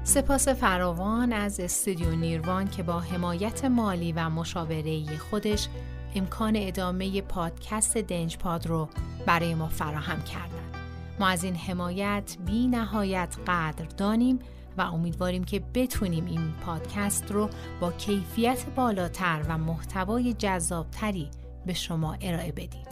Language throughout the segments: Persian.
سپاس فراوان از استودیو نیروان که با حمایت مالی و مشاوره‌ای خودش امکان ادامه پادکست دنجپاد رو برای ما فراهم کردن. ما از این حمایت بی نهایت قدر دانیم و امیدواریم که بتونیم این پادکست رو با کیفیت بالاتر و محتوای جذابتری به شما ارائه بدیم.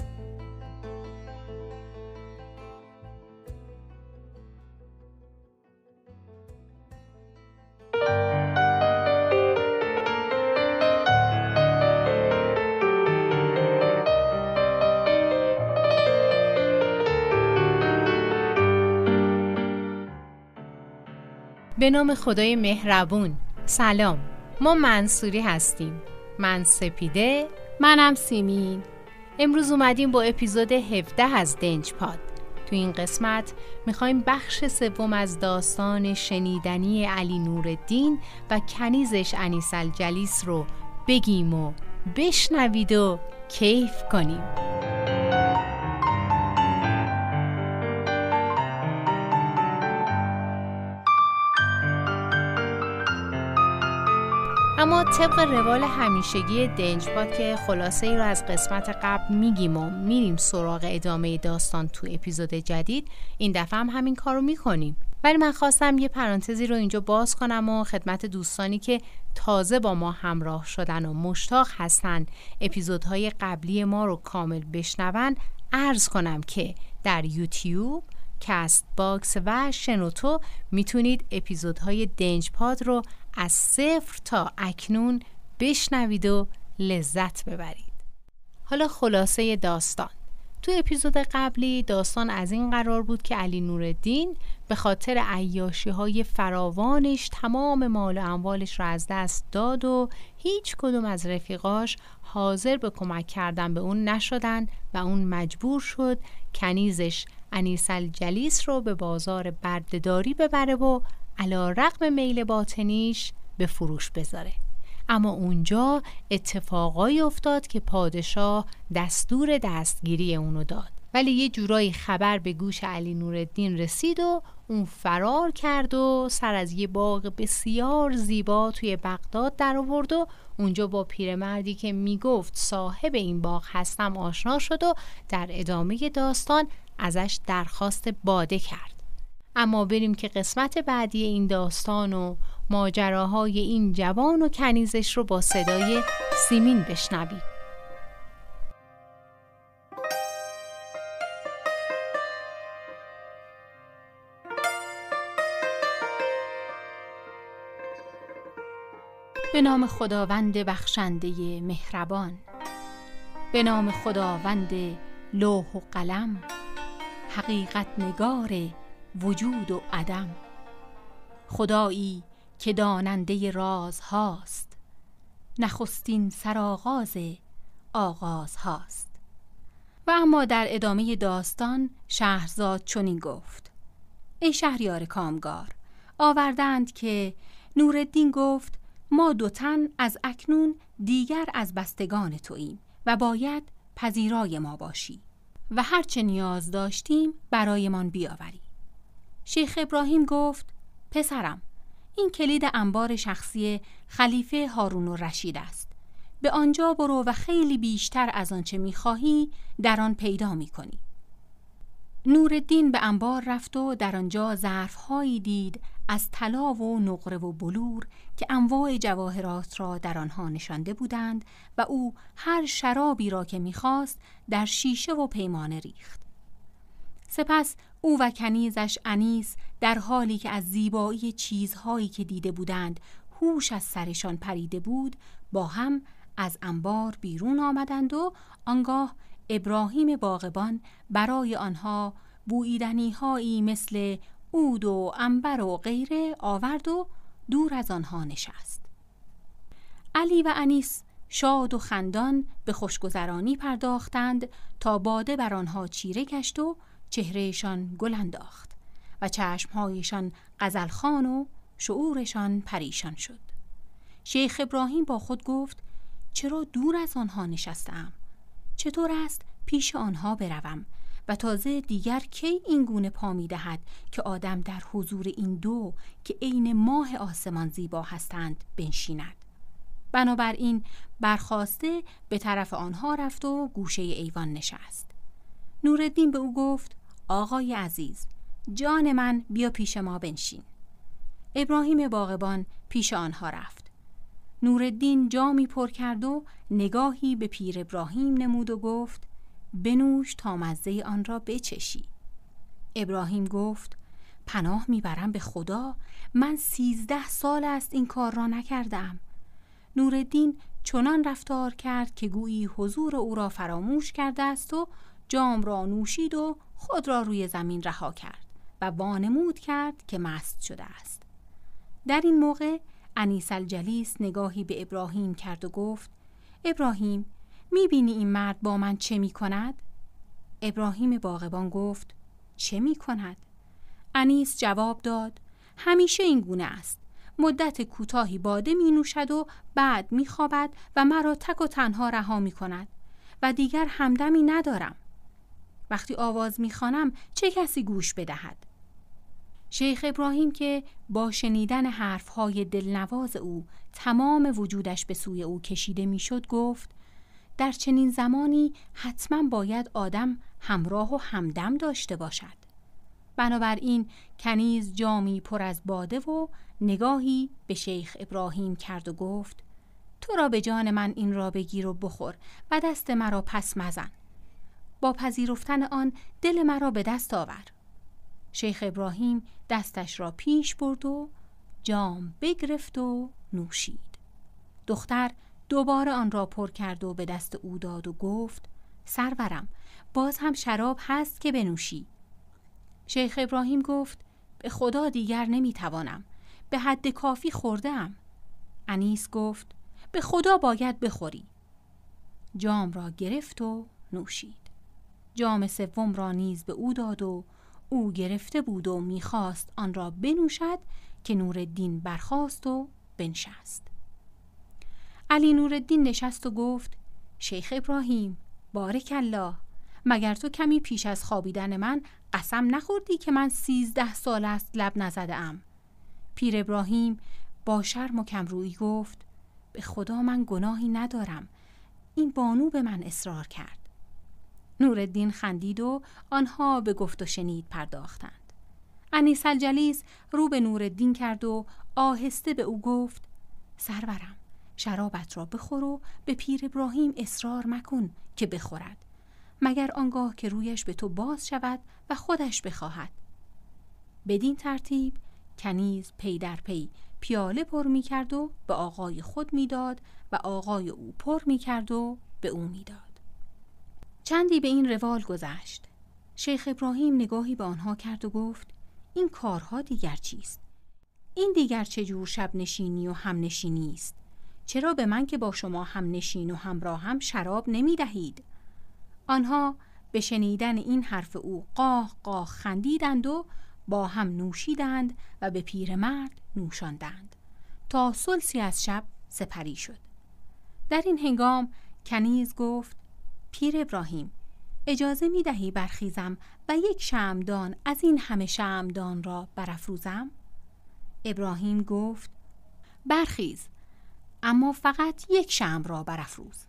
به نام خدای مهربون. سلام، ما منصوری هستیم. من سپیده، منم سیمین. امروز اومدیم با اپیزود 17 از دنجپاد. تو این قسمت میخوایم بخش سوم از داستان شنیدنی علی نورالدین و کنیزش انیس الجلیس رو بگیم و بشنوید و کیف کنیم. اما طبق روال همیشگی دنجپاد که خلاصه ای رو از قسمت قبل میگیم و میریم سراغ ادامه داستان تو اپیزود جدید، این دفعه هم همین کار رو میکنیم. ولی من خواستم یه پرانتزی رو اینجا باز کنم و خدمت دوستانی که تازه با ما همراه شدن و مشتاق هستن اپیزودهای قبلی ما رو کامل بشنون عرض کنم که در یوتیوب، کست باکس و شنوتو میتونید اپیزودهای دنجپاد رو از 0 تا اکنون بشنوید و لذت ببرید. حالا خلاصه داستان. تو اپیزود قبلی داستان از این قرار بود که علی نورالدین به خاطر عیاشی‌های فراوانش تمام مال و اموالش را از دست داد و هیچ کدوم از رفیقاش حاضر به کمک کردن به اون نشدن و اون مجبور شد کنیزش انیس الجلیس رو به بازار بردهداری ببره و علی‌رغم میل باطنیش به فروش بذاره. اما اونجا اتفاقایی افتاد که پادشاه دستور دستگیری اونو داد، ولی یه جورایی خبر به گوش علی نورالدین رسید و اون فرار کرد و سر از یه باغ بسیار زیبا توی بغداد در آورد و اونجا با پیرمردی که میگفت صاحب این باغ هستم آشنا شد و در ادامه داستان ازش درخواست باده کرد. اما بریم که قسمت بعدی این داستان و ماجراهای این جوان و کنیزش رو با صدای سیمین بشنویم. به نام خداوند بخشنده مهربان. به نام خداوند لوح و قلم، حقیقت نگار وجود و عدم. خدایی که داننده راز هاست، نخستین سرآغاز آغاز هاست. و اما در ادامه داستان شهرزاد چنین گفت: ای شهریار کامگار، آوردند که نورالدین گفت ما 2 تن از اکنون دیگر از بستگان توییم و باید پذیرای ما باشی و هرچه نیاز داشتیم برایمان بیاوری. شیخ ابراهیم گفت پسرم، این کلید انبار شخصی خلیفه هارون الرشید است. به آنجا برو و خیلی بیشتر از آنچه می‌خواهی در آن پیدا می‌کنی. نورالدین به انبار رفت و در آنجا ظرف‌هایی دید از طلا و نقره و بلور که انواع جواهرات را در آنها نشانده بودند و او هر شرابی را که می‌خواست در شیشه و پیمانه ریخت. سپس او و کنیزش انیس در حالی که از زیبایی چیزهایی که دیده بودند هوش از سرشان پریده بود، با هم از انبار بیرون آمدند و آنگاه ابراهیم باغبان برای آنها بوییدنی‌هایی مثل عود و عنبر و غیره آورد و دور از آنها نشست. علی و انیس شاد و خندان به خوشگذرانی پرداختند تا باده بر آنها چیره گشت و چهرهشان گل انداخت و چشمهایشان غزلخوان و شعورشان پریشان شد. شیخ ابراهیم با خود گفت چرا دور از آنها نشستم؟ چطور است پیش آنها بروم و تازه دیگر کی این گونه پا می دهد که آدم در حضور این دو که عین ماه آسمان زیبا هستند بنشیند. بنابراین برخاسته به طرف آنها رفت و گوشه ایوان نشست. نورالدین به او گفت: آقای عزیز، جان من، بیا پیش ما بنشین. ابراهیم باغبان پیش آنها رفت. نورالدین جامی پر کرد و نگاهی به پیر ابراهیم نمود و گفت: بنوش تا مزه آن را بچشی. ابراهیم گفت: پناه میبرم به خدا، من 13 سال است این کار را نکردم. نورالدین چنان رفتار کرد که گویی حضور او را فراموش کرده است و جام را نوشید و خود را روی زمین رها کرد و وانمود کرد که مست شده است. در این موقع انیس الجلیس نگاهی به ابراهیم کرد و گفت: ابراهیم، میبینی این مرد با من چه میکند؟ ابراهیم باغبان گفت: چه میکند؟ انیس جواب داد: همیشه این گونه است. مدت کوتاهی باده می نوشد و بعد می خوابد و مرا تک و تنها رها می کند و دیگر همدمی ندارم. وقتی آواز می خوانم چه کسی گوش بدهد؟ شیخ ابراهیم که با شنیدن حرفهای دلنواز او تمام وجودش به سوی او کشیده می شد گفت: در چنین زمانی حتما باید آدم همراه و همدم داشته باشد. بنابراین کنیز جامی پر از باده و نگاهی به شیخ ابراهیم کرد و گفت: تو را به جان من این را بگیر و بخور و دست مرا پس مزن. با پذیرفتن آن دل مرا به دست آور. شیخ ابراهیم دستش را پیش برد و جام بگرفت و نوشید. دختر دوباره آن را پر کرد و به دست او داد و گفت: سرورم، باز هم شراب هست که بنوشی. شیخ ابراهیم گفت: به خدا دیگر نمیتوانم، به حد کافی خورده‌ام. انیس گفت: به خدا باید بخوری. جام را گرفت و نوشید. جام سوم را نیز به او داد و او گرفته بود و میخواست آن را بنوشد که نورالدین برخاست و بنشست. علی نورالدین نشست و گفت: شیخ ابراهیم، بارک الله، مگر تو کمی پیش از خوابیدن من قسم نخوردی که من 13 سال است لب نزده‌ام؟ پیر ابراهیم با شرم و کمرویی گفت: به خدا من گناهی ندارم، این بانو به من اصرار کرد. نورالدین خندید و آنها به گفت و شنید پرداختند. انیس الجلیس رو به نورالدین کرد و آهسته به او گفت: سرورم، شرابت را بخور و به پیر ابراهیم اصرار مکن که بخورد، مگر آنگاه که رویش به تو باز شود و خودش بخواهد. بدین ترتیب کنیز پی در پی پیاله پر می کرد و به آقای خود می داد و آقای او پر می کرد و به او می داد. چندی به این روال گذشت. شیخ ابراهیم نگاهی به آنها کرد و گفت: این کارها دیگر چیست؟ این دیگر چجور شب نشینی و هم نشینی است؟ چرا به من که با شما هم نشین و همراهم شراب نمی دهید؟ آنها به شنیدن این حرف او قاه قاه خندیدند و با هم نوشیدند و به پیرمرد نوشاندند تا ثلثی از شب سپری شد. در این هنگام کنیز گفت: پیر ابراهیم، اجازه می دهی برخیزم و یک شمعدان از این همه شمعدان را برافروزم؟ ابراهیم گفت: برخیز، اما فقط یک شمع را برافروز.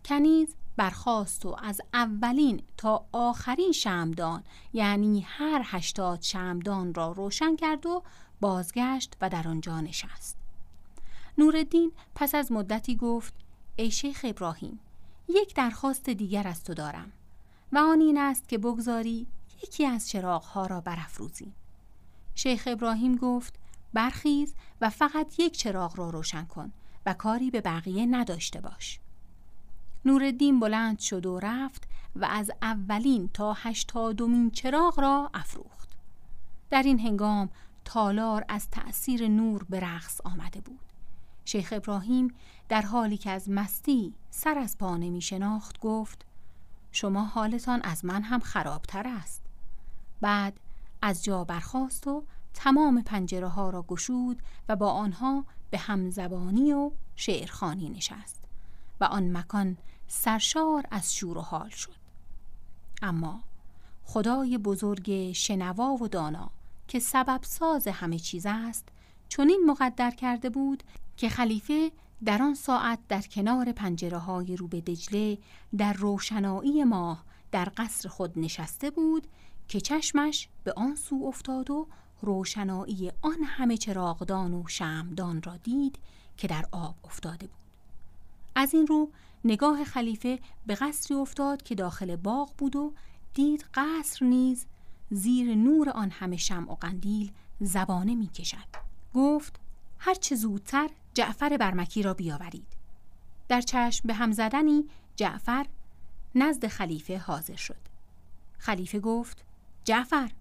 کنیز برخاست و از اولین تا آخرین شمعدان، یعنی هر 80 شمعدان را روشن کرد و بازگشت و در آنجا نشست. نورالدین پس از مدتی گفت: ای شیخ ابراهیم، یک درخواست دیگر از تو دارم و آن این است که بگذاری یکی از چراغ‌ها را برافروزی. شیخ ابراهیم گفت: برخیز و فقط یک چراغ را روشن کن و کاری به بقیه نداشته باش. نورالدین بلند شد و رفت و از اولین تا 80مین چراغ را افروخت. در این هنگام تالار از تأثیر نور به رقص آمده بود. شیخ ابراهیم در حالی که از مستی سر از پا نمی شناخت گفت: شما حالتان از من هم خرابتر است. بعد از جا برخاست و تمام پنجره ها را گشود و با آنها به همزبانی و شعرخوانی نشست و آن مکان سرشار از شور و حال شد. اما خدای بزرگ شنوا و دانا که سبب ساز همه چیز است چنین مقدر کرده بود که خلیفه در آن ساعت در کنار پنجره‌های رو به دجله در روشنایی ماه در قصر خود نشسته بود که چشمش به آن سو افتاد و روشنایی آن همه چراغدان و شمعدان را دید که در آب افتاده بود. از این رو نگاه خلیفه به قصری افتاد که داخل باغ بود و دید قصر نیز زیر نور آن همه شمع و قندیل زبانه می کشد. گفت هر چه زودتر جعفر برمکی را بیاورید. در چشم به هم زدنی جعفر نزد خلیفه حاضر شد. خلیفه گفت جعفر،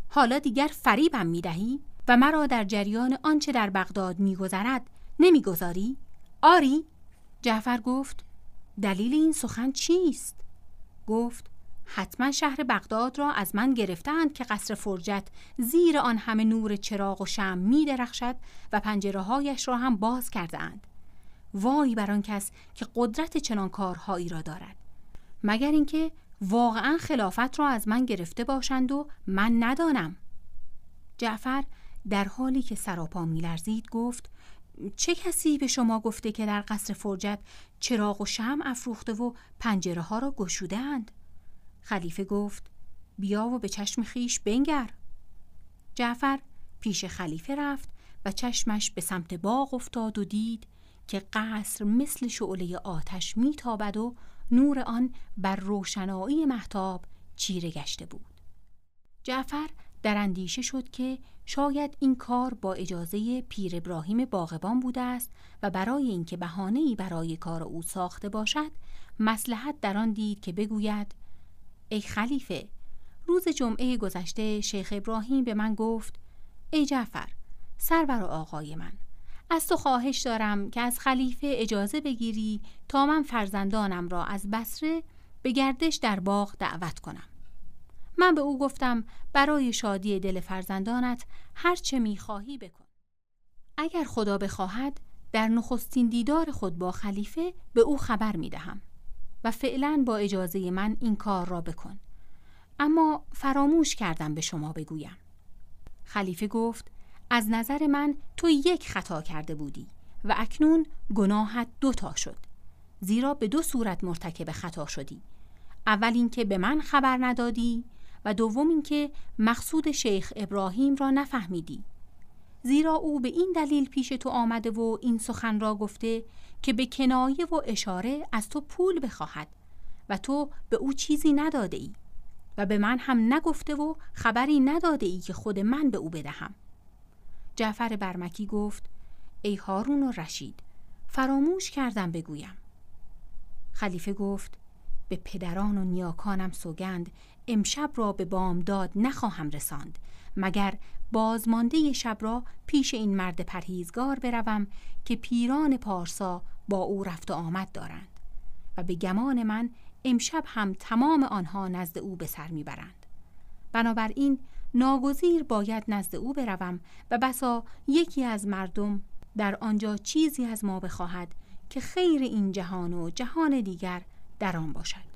حالا دیگر فریبم می دهی و مرا در جریان آنچه در بغداد می گذرد نمی گذاری؟ آری؟ جعفر گفت دلیل این سخن چیست؟ گفت حتما شهر بغداد را از من گرفتند که قصر فرجت زیر آن همه نور چراغ و شمع می درخشد و پنجره‌هایش را هم باز کرده اند. وای بر آن کس که قدرت چنان کارهایی را دارد، مگر اینکه واقعا خلافت را از من گرفته باشند و من ندانم. جعفر در حالی که سراپا می لرزید گفت چه کسی به شما گفته که در قصر فرجت چراغ و شمع افروخته و پنجره ها را گشوده اند؟ خلیفه گفت بیا و به چشم خیش بنگر. جعفر پیش خلیفه رفت و چشمش به سمت باغ افتاد و دید که قصر مثل شعله آتش میتابد و نور آن بر روشنایی مهتاب چیره گشته بود. جعفر در اندیشه شد که شاید این کار با اجازه پیر ابراهیم باغبان بوده است و برای اینکه بهانه‌ای برای کار او ساخته باشد مصلحت در آن دید که بگوید ای خلیفه، روز جمعه گذشته شیخ ابراهیم به من گفت ای جعفر، سرور و آقای من، از تو خواهش دارم که از خلیفه اجازه بگیری تا من فرزندانم را از بصره به گردش در باغ دعوت کنم. من به او گفتم برای شادی دل فرزندانت هر چه می‌خواهی بکن. اگر خدا بخواهد در نخستین دیدار خود با خلیفه به او خبر می‌دهم و فعلا با اجازه من این کار را بکن. اما فراموش کردم به شما بگویم. خلیفه گفت از نظر من تو یک خطا کرده بودی و اکنون گناهت 2 شد، زیرا به 2 صورت مرتکب خطا شدی. اول اینکه به من خبر ندادی و دوم اینکه مقصود شیخ ابراهیم را نفهمیدی، زیرا او به این دلیل پیش تو آمده و این سخن را گفته که به کنایه و اشاره از تو پول بخواهد و تو به او چیزی نداده ای و به من هم نگفته و خبری نداده ای که خود من به او بدهم. جعفر برمکی گفت ای هارون و رشید، فراموش کردم بگویم. خلیفه گفت به پدران و نیاکانم سوگند امشب را به بامداد نخواهم رساند مگر بازمانده شب را پیش این مرد پرهیزگار بروم که پیران پارسا با او رفت و آمد دارند و به گمان من امشب هم تمام آنها نزد او به سر میبرند. بنابراین ناگزیر باید نزد او بروم و بسا یکی از مردم در آنجا چیزی از ما بخواهد که خیر این جهان و جهان دیگر در آن باشد.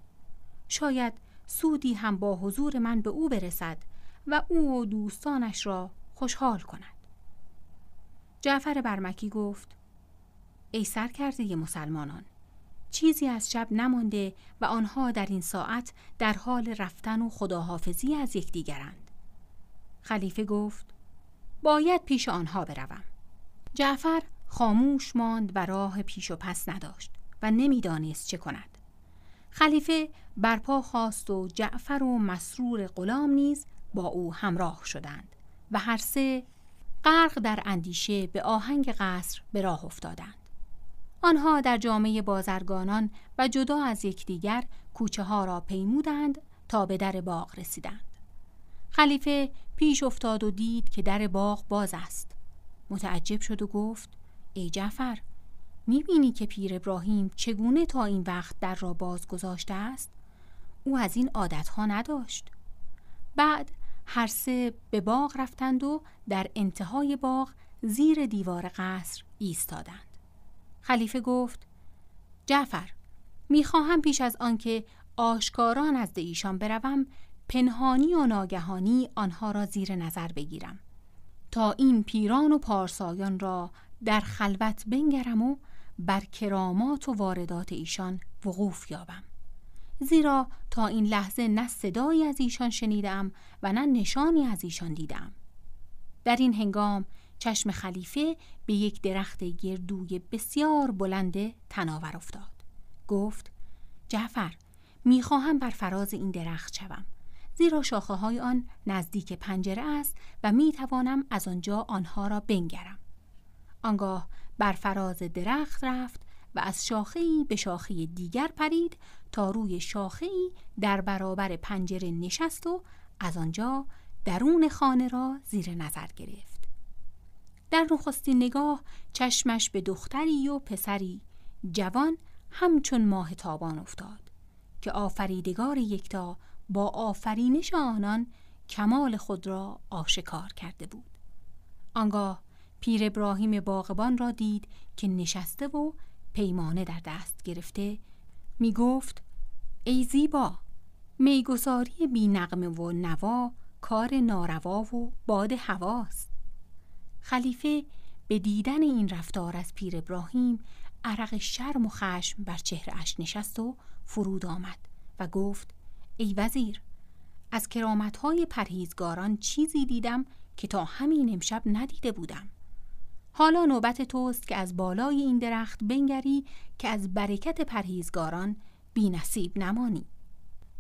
شاید سودی هم با حضور من به او برسد و او و دوستانش را خوشحال کند. جعفر برمکی گفت ای سرکرده مسلمانان، چیزی از شب نمانده و آنها در این ساعت در حال رفتن و خداحافظی از یکدیگرند. خلیفه گفت باید پیش آنها بروم. جعفر خاموش ماند و راه پیش و پس نداشت و نمیدانست چه کند. خلیفه برپا خاست و جعفر و مسرور غلام نیز با او همراه شدند و هر 3 غرق در اندیشه به آهنگ قصر به راه افتادند. آنها در جامعه بازرگانان و جدا از یکدیگر کوچه ها را پیمودند تا به در باغ رسیدند. خلیفه پیش افتاد و دید که در باغ باز است. متعجب شد و گفت ای جعفر، میبینی که پیر ابراهیم چگونه تا این وقت در را باز گذاشته است؟ او از این عادتها نداشت. بعد هر 3 به باغ رفتند و در انتهای باغ زیر دیوار قصر ایستادند. خلیفه گفت جعفر، میخواهم پیش از آنکه آشکارا نزد ایشان بروم پنهانی و ناگهانی آنها را زیر نظر بگیرم تا این پیران و پارسایان را در خلوت بنگرم و بر کرامات و واردات ایشان وقوف یابم. زیرا تا این لحظه نه صدایی از ایشان شنیدم و نه نشانی از ایشان دیدم. در این هنگام چشم خلیفه به یک درخت گردوی بسیار بلند تناور افتاد. گفت: جعفر، میخواهم بر فراز این درخت شوم، زیرا شاخه های آن نزدیک پنجره است و میتوانم از آنجا آنها را بنگرم. آنگاه بر فراز درخت رفت و از شاخه‌ای به شاخه دیگر پرید تا روی شاخه‌ای در برابر پنجره نشست و از آنجا درون خانه را زیر نظر گرفت. در نخستین نگاه چشمش به دختری و پسری جوان همچون ماه تابان افتاد که آفریدگار یکتا با آفرینش آنان کمال خود را آشکار کرده بود. آنگاه پیر ابراهیم باغبان را دید که نشسته و پیمانه در دست گرفته می گفت: ای زیبا، میگساری بی نغمه و نوا کار ناروا و باد هواست. خلیفه به دیدن این رفتار از پیر ابراهیم عرق شرم و خشم بر چهره‌اش نشست و فرود آمد و گفت: ای وزیر، از کرامت‌های پرهیزگاران چیزی دیدم که تا همین امشب ندیده بودم. حالا نوبت توست که از بالای این درخت بنگری که از برکت پرهیزگاران بی نصیب نمانی.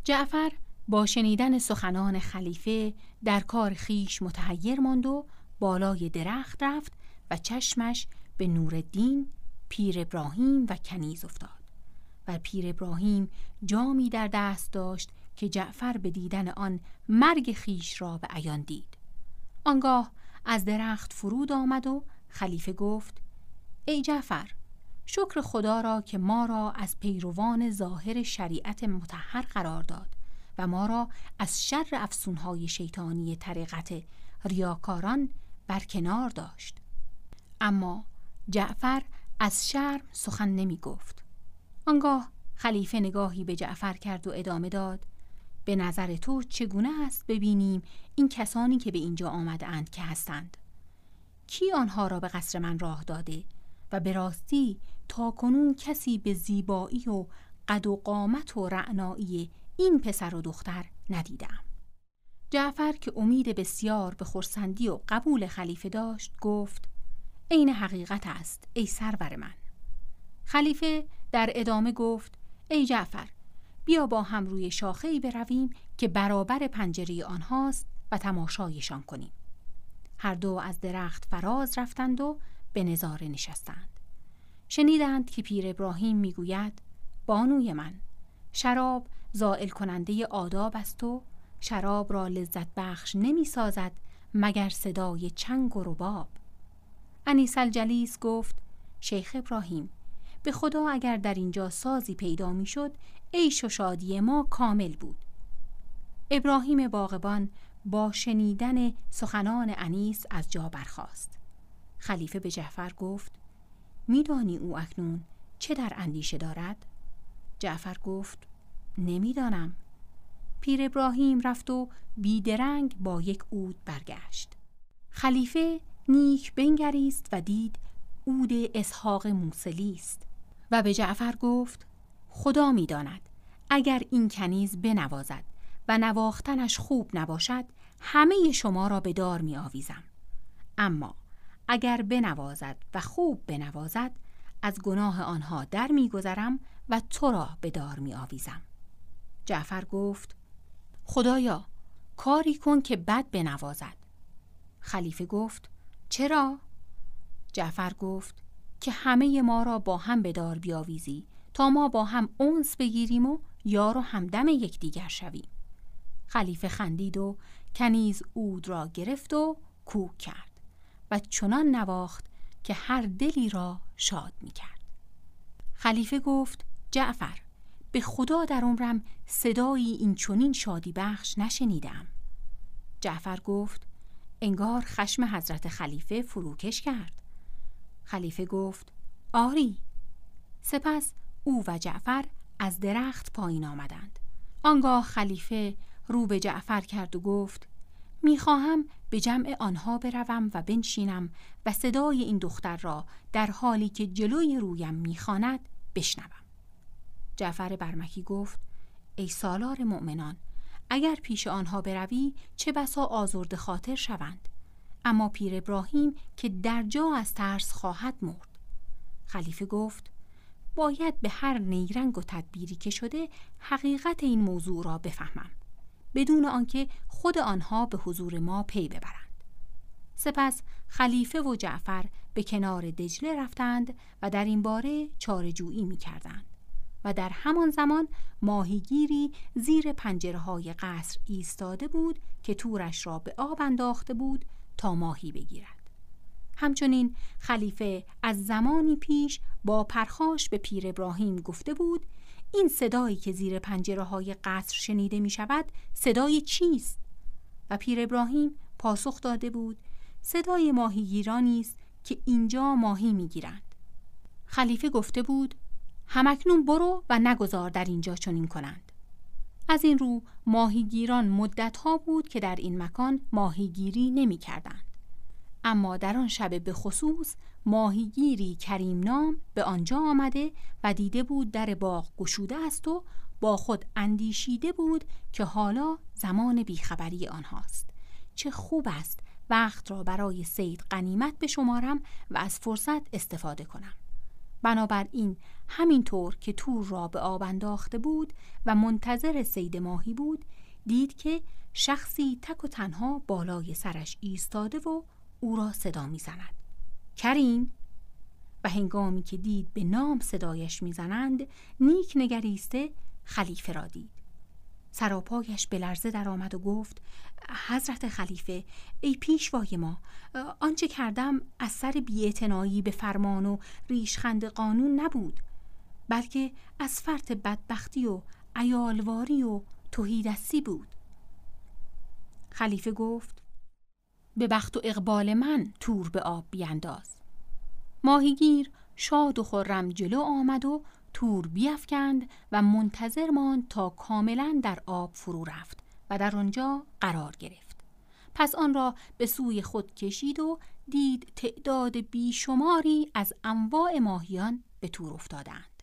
جعفر با شنیدن سخنان خلیفه در کار خیش متحیر ماند و بالای درخت رفت و چشمش به نورالدین، پیر ابراهیم و کنیز افتاد و پیر ابراهیم جامی در دست داشت که جعفر به دیدن آن مرگ خیش را به عیان دید. آنگاه از درخت فرود آمد و خلیفه گفت: ای جعفر، شکر خدا را که ما را از پیروان ظاهر شریعت مطهر قرار داد و ما را از شر افسونهای شیطانی طریقت ریاکاران برکنار داشت. اما جعفر از شرم سخن نمی گفت. آنگاه خلیفه نگاهی به جعفر کرد و ادامه داد: به نظر تو چگونه است ببینیم این کسانی که به اینجا آمده اند که هستند؟ کی آنها را به قصر من راه داده و به راستی تا کنون کسی به زیبایی و قد و قامت و رعنایی این پسر و دختر ندیدم. جعفر که امید بسیار به خرسندی و قبول خلیفه داشت گفت: عین حقیقت است ای سرور من. خلیفه در ادامه گفت: ای جعفر، بیا با هم روی شاخه‌ای برویم که برابر پنجره آنهاست و تماشایشان کنیم. هر دو از درخت فراز رفتند و به نظاره نشستند. شنیدند که پیر ابراهیم میگوید: بانوی من، شراب زائل کننده آداب است و شراب را لذت بخش نمی سازد مگر صدای چنگ و رباب. انیس الجلیس گفت: شیخ ابراهیم، به خدا اگر در اینجا سازی پیدا می شد عیش و شادی ما کامل بود. ابراهیم باغبان با شنیدن سخنان انیس از جا برخاست. خلیفه به جعفر گفت: میدانی او اکنون چه در اندیشه دارد؟ جعفر گفت: نمیدانم. پیر ابراهیم رفت و بیدرنگ با یک عود برگشت. خلیفه نیک بنگریست و دید عود اسحاق موصلی است و به جعفر گفت: خدا میداند اگر این کنیز بنوازد و نواختنش خوب نباشد همه شما را به دار می آویزم. اما اگر بنوازد و خوب بنوازد از گناه آنها در می گذرم و تو را به دار می آویزم. جعفر گفت: خدایا، کاری کن که بد بنوازد. خلیفه گفت: چرا؟ جعفر گفت: که همه ما را با هم به دار بیاویزی تا ما با هم انس بگیریم و یار و همدم یکدیگر شویم. خلیفه خندید و کنیز عود را گرفت و کوک کرد و چنان نواخت که هر دلی را شاد می کرد. خلیفه گفت: جعفر، به خدا در عمرم صدایی این چنین شادی بخش نشنیدم. جعفر گفت: انگار خشم حضرت خلیفه فروکش کرد. خلیفه گفت: آری. سپس او و جعفر از درخت پایین آمدند. آنگاه خلیفه رو به جعفر کرد و گفت می‌خواهم به جمع آنها بروم و بنشینم و صدای این دختر را در حالی که جلوی رویم می‌خواند بشنوم. جعفر برمکی گفت ای سالار مؤمنان، اگر پیش آنها بروی چه بسا آزرده خاطر شوند، اما پیر ابراهیم که در جا از ترس خواهد مرد. خلیفه گفت باید به هر نیرنگ و تدبیری که شده حقیقت این موضوع را بفهمم، بدون آنکه خود آنها به حضور ما پی ببرند. سپس خلیفه و جعفر به کنار دجله رفتند و در این باره چاره‌جویی می‌کردند و در همان زمان ماهیگیری زیر پنجره‌های قصر ایستاده بود که تورش را به آب انداخته بود تا ماهی بگیرد. همچنین خلیفه از زمانی پیش با پرخاش به پیر ابراهیم گفته بود این صدایی که زیر پنجره‌های قصر شنیده می شود صدای چیست؟ و پیر ابراهیم پاسخ داده بود صدای ماهیگیرانی است که اینجا ماهی می گیرند. خلیفه گفته بود همکنون برو و نگذار در اینجا چنین کنند. از این رو ماهیگیران مدت‌ها بود که در این مکان ماهیگیری نمی کردند. اما در آن شب به خصوص ماهیگیری کریم نام به آنجا آمده و دیده بود در باغ گشوده است و با خود اندیشیده بود که حالا زمان بیخبری آنهاست. چه خوب است وقت را برای صید غنیمت بشمارم و از فرصت استفاده کنم. بنابراین همینطور که تور را به آب انداخته بود و منتظر صید ماهی بود، دید که شخصی تک و تنها بالای سرش ایستاده و او را صدا می‌زند. کریم! و هنگامی که دید به نام صدایش می‌زنند، نیک نگریسته خلیفه را دید. سراپایش به لرزه در آمد و گفت حضرت خلیفه، ای پیشوای ما، آنچه کردم از سر بی‌اعتنایی به فرمان و ریشخند قانون نبود، بلکه از فرط بدبختی و عیالواری و تهیدستی بود. خلیفه گفت به بخت و اقبال من تور به آب بینداز. ماهیگیر شاد و خرم جلو آمد و تور بیفکند و منتظر ماند تا کاملا در آب فرو رفت و در آنجا قرار گرفت. پس آن را به سوی خود کشید و دید تعداد بیشماری از انواع ماهیان به تور افتادند.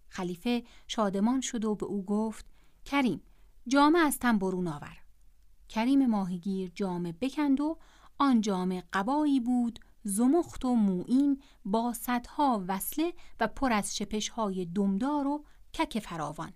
خلیفه شادمان شد و به او گفت کریم، جامه از تن برون آور. کریم ماهیگیر جامه بکند و آن جامه قبایی بود زمخت و مویین با صدها وصله و پر از شپش‌های دمدار و کک فراوان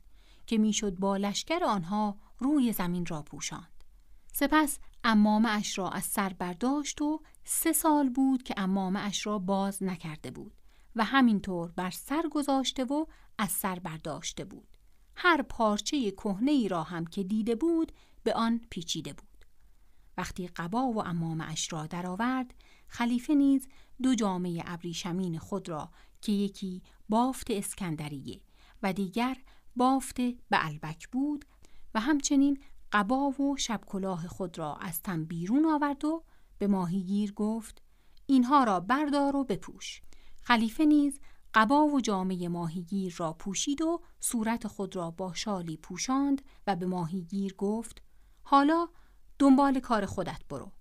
که میشد با لشکر آنها روی زمین را پوشاند. سپس عمامه اش را از سر برداشت و 3 سال بود که عمامه اش را باز نکرده بود و همینطور بر سر گذاشته و از سر برداشته بود. هر پارچه کهنه‌ای را هم که دیده بود به آن پیچیده بود. وقتی قبا و عمامه اش را درآورد، خلیفه نیز 2 جامه ابریشمین خود را که یکی بافت اسکندریه و دیگر بافت بعلبک بود و همچنین قبا و شب کلاه خود را از تن بیرون آورد و به ماهیگیر گفت اینها را بردار و بپوش. خلیفه نیز قبا و جامه ماهیگیر را پوشید و صورت خود را با شالی پوشاند و به ماهیگیر گفت حالا دنبال کار خودت برو.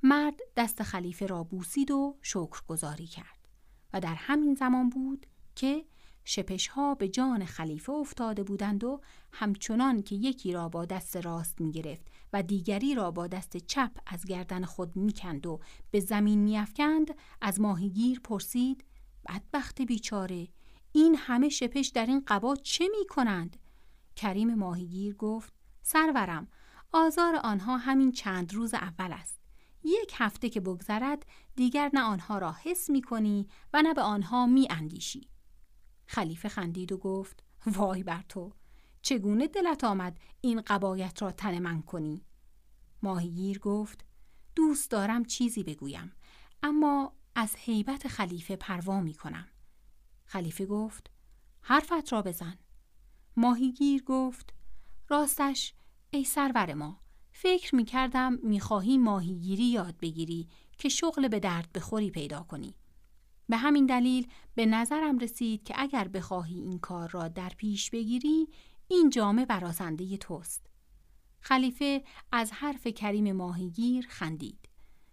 مرد دست خلیفه را بوسید و شکرگزاری کرد و در همین زمان بود که شپش‌ها به جان خلیفه افتاده بودند و همچنان که یکی را با دست راست می گرفت و دیگری را با دست چپ از گردن خود می کند و به زمین می افکند، از ماهیگیر پرسید بدبخت بیچاره، این همه شپش در این قبا چه می کنند؟ کریم ماهیگیر گفت سرورم، آزار آنها همین چند روز اول است. 1 هفته که بگذرد دیگر نه آنها را حس می کنی و نه به آنها می اندیشی. خلیفه خندید و گفت وای بر تو، چگونه دلت آمد این قبایت را تن من کنی؟ ماهیگیر گفت دوست دارم چیزی بگویم، اما از هیبت خلیفه پروا می کنم. خلیفه گفت حرفت را بزن. ماهیگیر گفت راستش ای سرور ما، فکر می کردم می خواهی ماهیگیری یاد بگیری که شغل به درد بخوری پیدا کنی. به همین دلیل به نظرم رسید که اگر بخواهی این کار را در پیش بگیری، این جامه برازنده توست. خلیفه از حرف کریم ماهیگیر خندید.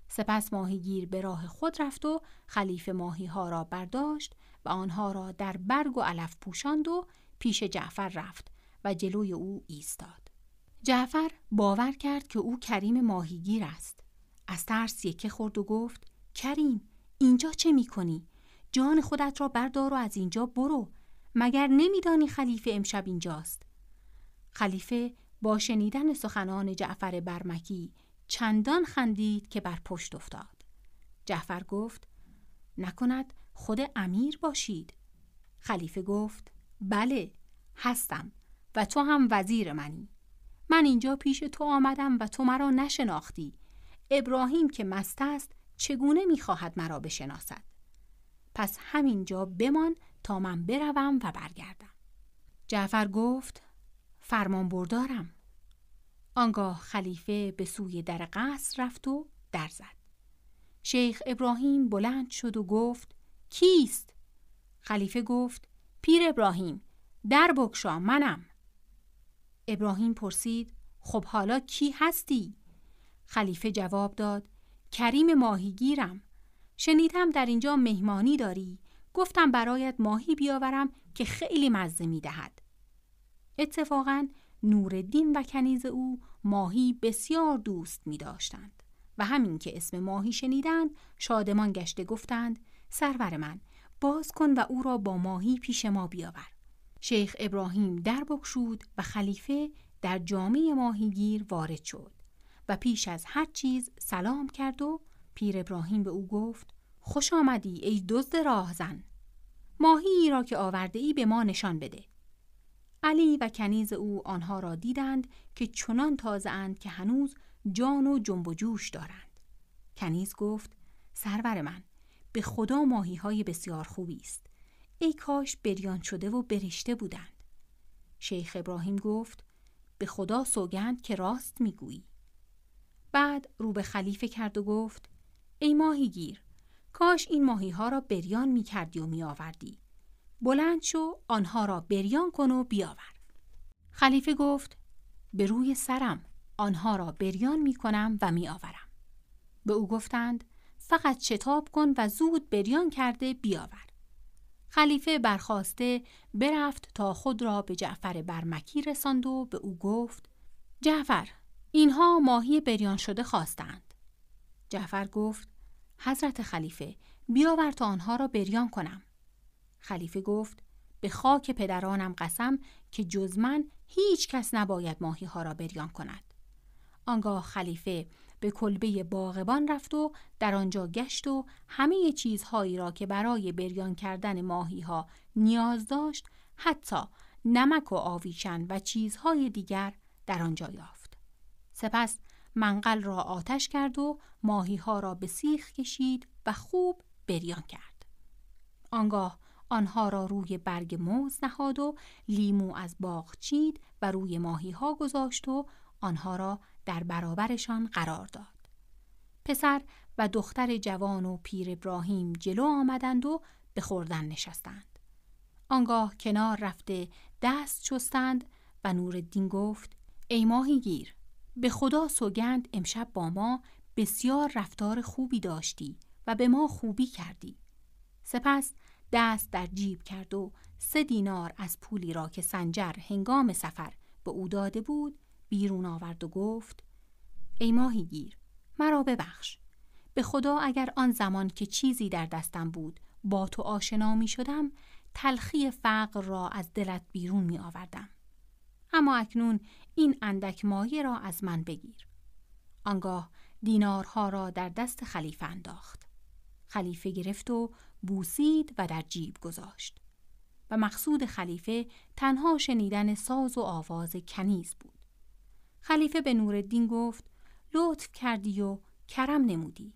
سپس ماهیگیر به راه خود رفت و خلیفه ماهی ها را برداشت و آنها را در برگ و علف پوشاند و پیش جعفر رفت و جلوی او ایستاد. جعفر باور کرد که او کریم ماهیگیر است. از ترس یکه خورد و گفت: کریم، اینجا چه می‌کنی؟ جان خودت را بردار و از اینجا برو. مگر نمی‌دانی خلیفه امشب اینجاست؟ خلیفه با شنیدن سخنان جعفر برمکی چندان خندید که بر پشت افتاد. جعفر گفت: نکند خود امیر باشید؟ خلیفه گفت: بله، هستم و تو هم وزیر منی. من اینجا پیش تو آمدم و تو مرا نشناختی. ابراهیم که مست است چگونه می‌خواهد مرا بشناسد؟ پس همینجا بمان تا من بروم و برگردم. جعفر گفت: فرمان بردارم. آنگاه خلیفه به سوی در قصر رفت و در زد. شیخ ابراهیم بلند شد و گفت: کیست؟ خلیفه گفت: پیر ابراهیم، در بگشا، منم. ابراهیم پرسید: خب حالا کی هستی؟ خلیفه جواب داد: کریم ماهیگیرم. شنیدم در اینجا مهمانی داری، گفتم برایت ماهی بیاورم که خیلی مزه می‌دهد. اتفاقاً نورالدین و کنیز او ماهی بسیار دوست می‌داشتند و همین که اسم ماهی شنیدند شادمان گشته گفتند: سرور من، باز کن و او را با ماهی پیش ما بیاور. شیخ ابراهیم در بگشود و خلیفه در جامه ماهیگیر وارد شد و پیش از هر چیز سلام کرد و پیر ابراهیم به او گفت: خوش آمدی ای دزد راهزن. ماهی را که آورده ای به ما نشان بده. علی و کنیز او آنها را دیدند که چنان تازه اند که هنوز جان و جنب و جوش دارند. کنیز گفت: سرور من، به خدا ماهی های بسیار خوبی است. ای کاش بریان شده و برشته بودند. شیخ ابراهیم گفت: به خدا سوگند که راست میگویی. بعد رو به خلیفه کرد و گفت: ای ماهیگیر، کاش این ماهی ها را بریان می کردی و می آوردی. بلند شو، آنها را بریان کن و بیاور. خلیفه گفت: به روی سرم، آنها را بریان می کنم و می آورم. به او گفتند: فقط شتاب کن و زود بریان کرده بیاور. خلیفه برخاسته برفت تا خود را به جعفر برمکی رساند و به او گفت: جعفر، اینها ماهی بریان شده خواستند. جعفر گفت: حضرت خلیفه، بیاور تا آنها را بریان کنم. خلیفه گفت: به خاک پدرانم قسم که جز من هیچ کس نباید ماهی ها را بریان کند. آنگاه خلیفه به کلبه باغبان رفت و در آنجا گشت و همه چیزهایی را که برای بریان کردن ماهی ها نیاز داشت، حتی نمک و آویشن و چیزهای دیگر در آنجا یافت. سپس منقل را آتش کرد و ماهی ها را به سیخ کشید و خوب بریان کرد. آنگاه آنها را روی برگ موز نهاد و لیمو از باغ چید و روی ماهی ها گذاشت و آنها را در برابرشان قرار داد. پسر و دختر جوان و پیر ابراهیم جلو آمدند و به خوردن نشستند. آنگاه کنار رفته دست شستند و نورالدین گفت: ای ماهیگیر، به خدا سوگند امشب با ما بسیار رفتار خوبی داشتی و به ما خوبی کردی. سپس دست در جیب کرد و 3 دینار از پولی را که سنجر هنگام سفر به او داده بود بیرون آورد و گفت: ای ماهیگیر، مرا ببخش. به خدا اگر آن زمان که چیزی در دستم بود با تو آشنا می شدم، تلخی فقر را از دلت بیرون می آوردم. اما اکنون این اندک مایه را از من بگیر. آنگاه دینارها را در دست خلیفه انداخت. خلیفه گرفت و بوسید و در جیب گذاشت. و مقصود خلیفه تنها شنیدن ساز و آواز کنیز بود. خلیفه به نورالدین گفت: لطف کردی و کرم نمودی.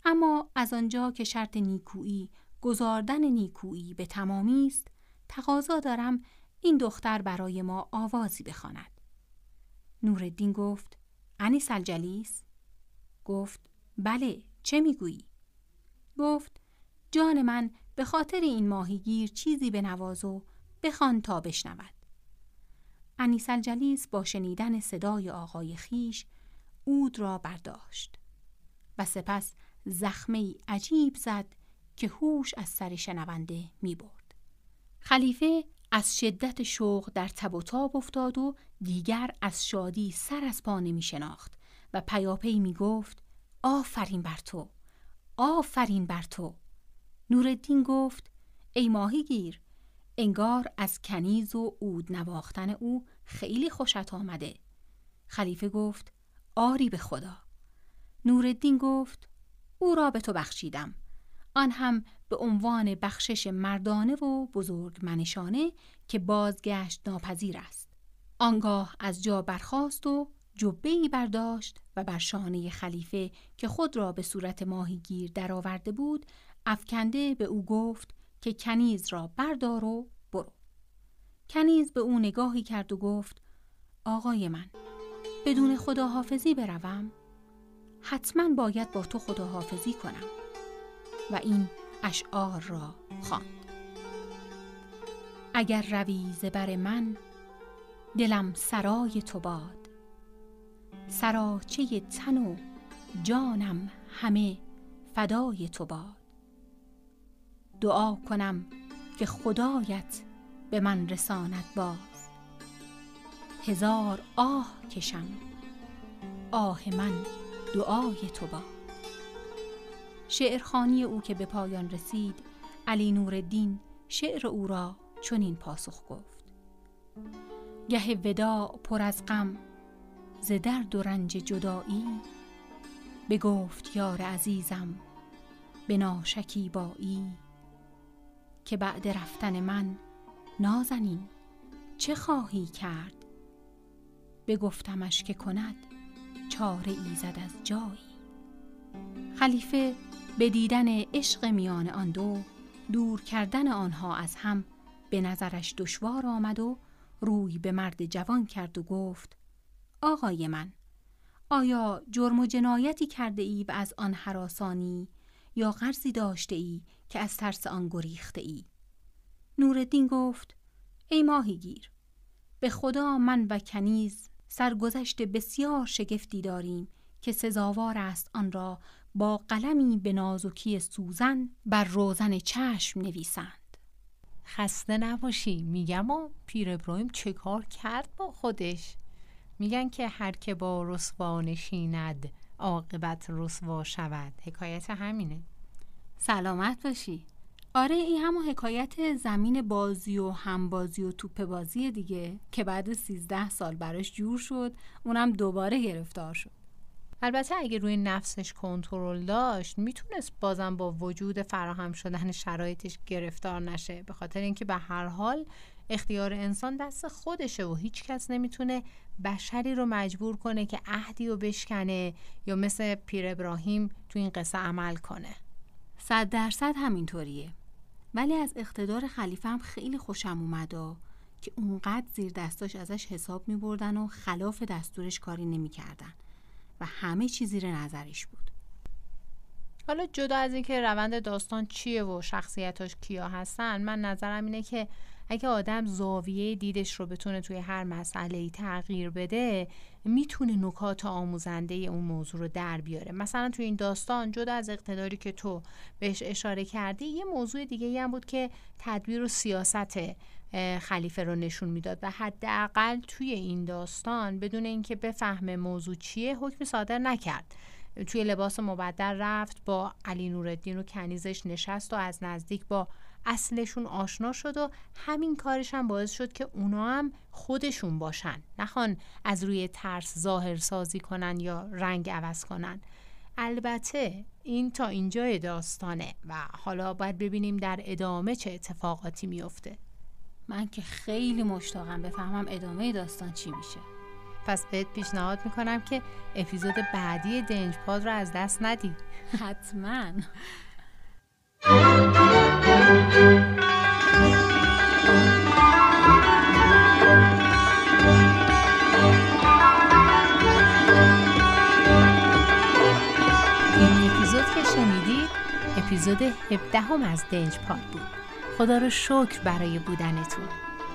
اما از آنجا که شرط نیکویی گزاردن نیکویی به تمامی است، تقاضا دارم این دختر برای ما آوازی بخواند. نورالدین گفت: انیس الجلیس؟ گفت: بله، چه میگویی؟ گفت: جان من، به خاطر این ماهیگیر چیزی بنواز و بخوان تا بشنود. انیس‌الجلیس با شنیدن صدای آقای خیش عود را برداشت و سپس زخمه‌ای عجیب زد که هوش از سر شنونده می برد. خلیفه از شدت شوق در تب و تاب افتاد و دیگر از شادی سر از پا نمی شناخت و پیاپی می گفت آفرین بر تو، آفرین بر تو. نورالدین گفت ای ماهیگیر، انگار از کنیز و عود نواختن او خیلی خوشت آمده. خلیفه گفت آری به خدا. نورالدین گفت او را به تو بخشیدم، آن هم به عنوان بخشش مردانه و بزرگمنشانه که بازگشت ناپذیر است. آنگاه از جا برخاست و جبه‌ای برداشت و بر شانه خلیفه که خود را به صورت ماهیگیر درآورده بود افکنده به او گفت که کنیز را بردار و برو. کنیز به او نگاهی کرد و گفت آقای من، بدون خداحافظی بروم؟ حتما باید با تو خداحافظی کنم. و این اشعار را خواند. اگر روی ز بر من، دلم سرای تو باد. سراچه تن و جانم همه فدای تو باد. دعا کنم که خدایت به من رساند باز. هزار آه کشم، آه من دعای تو باد. شعرخوانی او که به پایان رسید، علی نورالدین شعر او را چنین پاسخ گفت: گه وداع پر از غم، ز درد و رنج جدایی. بگفت یار عزیزم به ناشکیبایی، که بعد رفتن من نازنین چه خواهی کرد؟ بگفتمش که کند چاره ایزد از جایی. خلیفه به دیدن عشق میان آن دو، دور کردن آنها از هم به نظرش دشوار آمد و روی به مرد جوان کرد و گفت: آقای من، آیا جرم و جنایتی کرده ای و از آن هراسانی، یا قرضی داشته ای که از ترس آن گریخته ای؟ نورالدین گفت: ای ماهیگیر، به خدا من و کنیز سرگذشت بسیار شگفتی داریم که سزاوار است آن را با قلمی به نازکی سوزن بر روزن چشم نویسند. خسته نباشی. میگم پیر ابراهیم چه کار کرد با خودش. میگن که هر که با رسوا نشیند عاقبت رسوا شود. حکایت همینه. سلامت باشی. آره، این همون حکایت زمین بازی و همبازی و توپ بازی دیگه که بعد 13 سال براش جور شد، اونم دوباره گرفتار شد. البته اگه روی نفسش کنترل داشت میتونست بازم با وجود فراهم شدن شرایطش گرفتار نشه، به خاطر اینکه به هر حال اختیار انسان دست خودشه و هیچ کس نمیتونه بشری رو مجبور کنه که عهدی رو بشکنه یا مثل پیر ابراهیم تو این قصه عمل کنه. 100% همینطوریه. ولی از اقتدار خلیفه هم خیلی خوشم اومد که اونقدر زیر دستاش ازش حساب می‌بردن و خلاف دستورش کاری نمی‌کردن و همه چی زیر نظرش بود. حالا جدا از اینکه روند داستان چیه و شخصیتاش کیا هستن، من نظرم اینه که اگه آدم زاویه دیدش رو بتونه توی هر مسئله‌ای تغییر بده، میتونه نکات آموزنده اون موضوع رو در بیاره. مثلا توی این داستان جدا از اقتداری که تو بهش اشاره کردی، یه موضوع دیگه‌ای هم بود که تدبیر و سیاست خلیفه رو نشون میداد و حداقل توی این داستان بدون اینکه بفهمه موضوع چیه حکم صادر نکرد. توی لباس مبدل رفت، با علی نورالدین و کنیزش نشست و از نزدیک با اصلشون آشنا شد و همین کارش هم باعث شد که اونا هم خودشون باشن، نخوان از روی ترس ظاهر سازی کنن یا رنگ عوض کنن. البته این تا اینجای داستانه و حالا باید ببینیم در ادامه چه اتفاقاتی میفته. من که خیلی مشتاقم بفهمم ادامه داستان چی میشه. پس بهت پیشنهاد میکنم که اپیزود بعدی دنجپاد رو از دست ندی. حتما. این اپیزود که شنیدید اپیزود 17 از دنجپاد بود. خدا رو شکر برای بودنتون.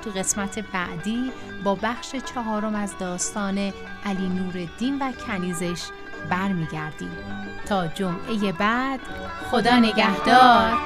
تو قسمت بعدی با بخش 4 از داستان علی نورالدین و کنیزش برمیگردیم. تا جمعه بعد، خدا نگهدار.